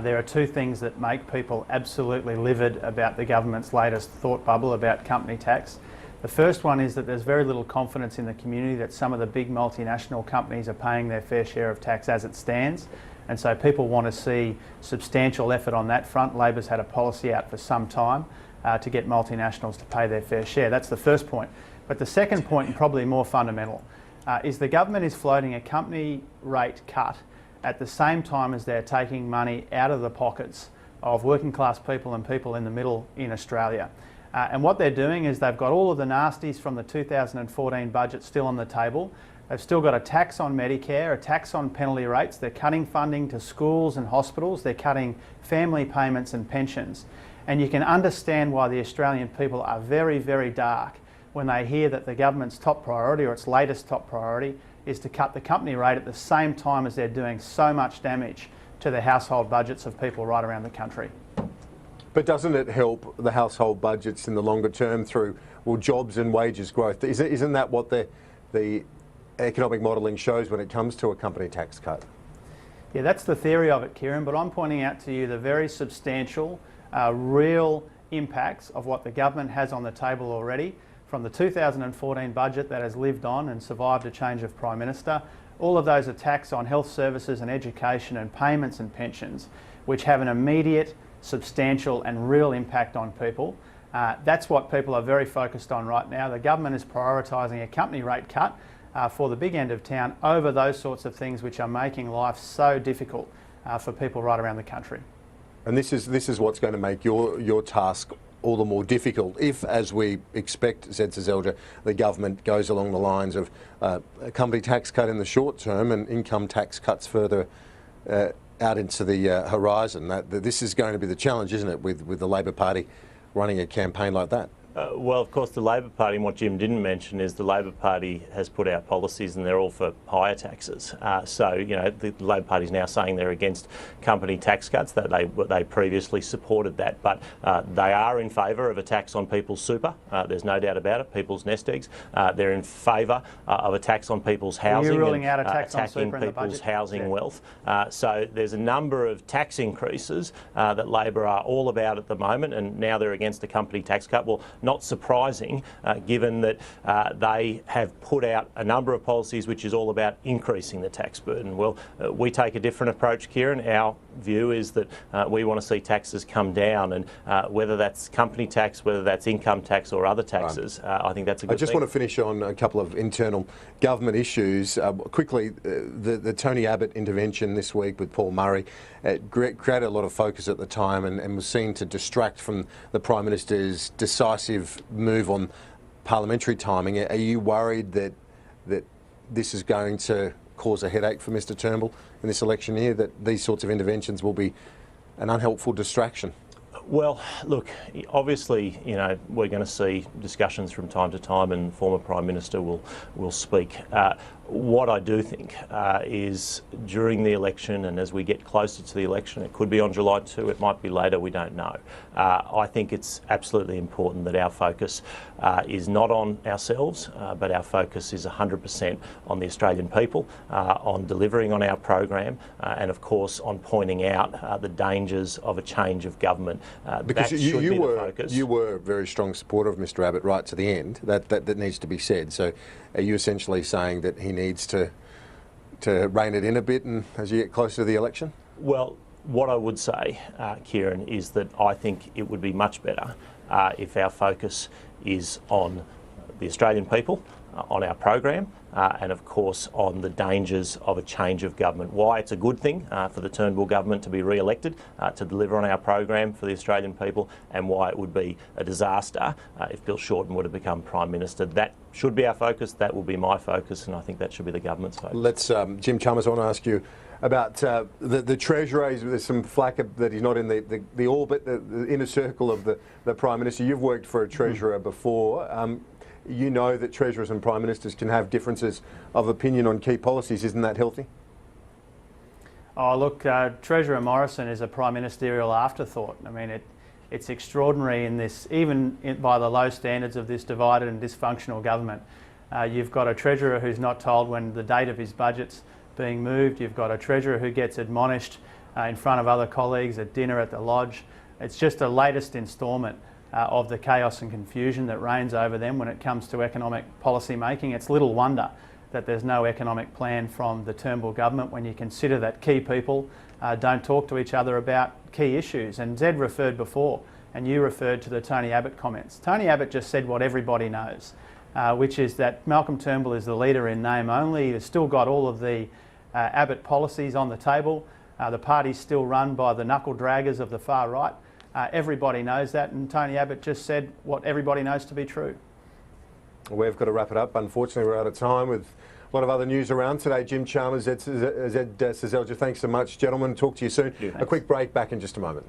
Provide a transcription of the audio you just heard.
There are two things that make people absolutely livid about the government's latest thought bubble about company tax. The first one is that there's very little confidence in the community that some of the big multinational companies are paying their fair share of tax as it stands. And so people want to see substantial effort on that front. Labor's had a policy out for some time to get multinationals to pay their fair share. That's the first point. But the second point, and probably more fundamental, is the government is floating a company rate cut at the same time as they're taking money out of the pockets of working class people and people in the middle in Australia. And what they're doing is they've got all of the nasties from the 2014 budget still on the table. They've still got a tax on Medicare, a tax on penalty rates. They're cutting funding to schools and hospitals. They're cutting family payments and pensions. And you can understand why the Australian people are very, very dark when they hear that the government's top priority, or its latest top priority, is to cut the company rate at the same time as they're doing so much damage to the household budgets of people right around the country. But doesn't it help the household budgets in the longer term through, well, jobs and wages growth? Isn't that what the economic modelling shows when it comes to a company tax cut? Yeah, that's the theory of it, Kieran, but I'm pointing out to you the very substantial, real impacts of what the government has on the table already, from the 2014 budget that has lived on and survived a change of Prime Minister. All of those attacks on health services and education and payments and pensions, which have an immediate, substantial and real impact on people. That's what people are very focused on right now. The government is prioritising a company rate cut for the big end of town over those sorts of things which are making life so difficult for people right around the country. And this is what's going to make your task all the more difficult if, as we expect, said Seselja, the government goes along the lines of a company tax cut in the short term and income tax cuts further out into the horizon. This is going to be the challenge, isn't it, with the Labor Party running a campaign like that? Well, of course, the Labor Party, and what Jim didn't mention is the Labor Party has put out policies and they're all for higher taxes. So, you know, the Labor Party is now saying they're against company tax cuts, that they previously supported that. But they are in favour of a tax on people's super, there's no doubt about it, people's nest eggs. They're in favour of a tax on people's housing. Are you ruling out a tax on attacking super in the people's budget? housing wealth. So there's a number of tax increases that Labor are all about at the moment, and now they're against a company tax cut. Well, not surprising, given that they have put out a number of policies which is all about increasing the tax burden. Well, we take a different approach, Kieran. Our view is that we want to see taxes come down, and whether that's company tax, whether that's income tax or other taxes, I think that's a good thing. I just want to finish on a couple of internal government issues. Quickly, the Tony Abbott intervention this week with Paul Murray created a lot of focus at the time and was seen to distract from the Prime Minister's decisive move on parliamentary timing. Are you worried that this is going to cause a headache for Mr Turnbull in this election year, that these sorts of interventions will be an unhelpful distraction? Well, look, obviously, you know, we're going to see discussions from time to time, and former Prime Minister will speak. What I do think is during the election, and as we get closer to the election, it could be on July 2, it might be later, we don't know. I think it's absolutely important that our focus is not on ourselves, but our focus is 100% on the Australian people, on delivering on our program, and of course on pointing out the dangers of a change of government. Because you were a very strong supporter of Mr Abbott right to the end. That needs to be said. So are you essentially saying that he needs to rein it in a bit and as you get closer to the election? Well, what I would say, Kieran, is that I think it would be much better if our focus is on the Australian people, on our program, and of course on the dangers of a change of government. Why it's a good thing for the Turnbull government to be re-elected, to deliver on our program for the Australian people, and why it would be a disaster if Bill Shorten were to become Prime Minister. That should be our focus, that will be my focus, and I think that should be the government's focus. Let's, Jim Chalmers, I want to ask you about the Treasurer. There's some flack that he's not in the orbit, the inner circle of the Prime Minister. You've worked for a Treasurer before. You know that Treasurers and Prime Ministers can have differences of opinion on key policies. Isn't that healthy? Oh, look, Treasurer Morrison is a prime ministerial afterthought. I mean, it's extraordinary in this, even by the low standards of this divided and dysfunctional government. You've got a Treasurer who's not told when the date of his budget's being moved. You've got a Treasurer who gets admonished in front of other colleagues at dinner at the lodge. It's just the latest instalment of the chaos and confusion that reigns over them when it comes to economic policy making. It's little wonder that there's no economic plan from the Turnbull government when you consider that key people don't talk to each other about key issues. And Zed referred before, and you referred to the Tony Abbott comments. Tony Abbott just said what everybody knows, which is that Malcolm Turnbull is the leader in name only. He's still got all of the Abbott policies on the table. The party's still run by the knuckle draggers of the far right. Everybody knows that, and Tony Abbott just said what everybody knows to be true. We've got to wrap it up. Unfortunately, we're out of time with a lot of other news around today. Jim Chalmers, Seselja, thanks so much, gentlemen. Talk to you soon. Yeah, a quick break, back in just a moment.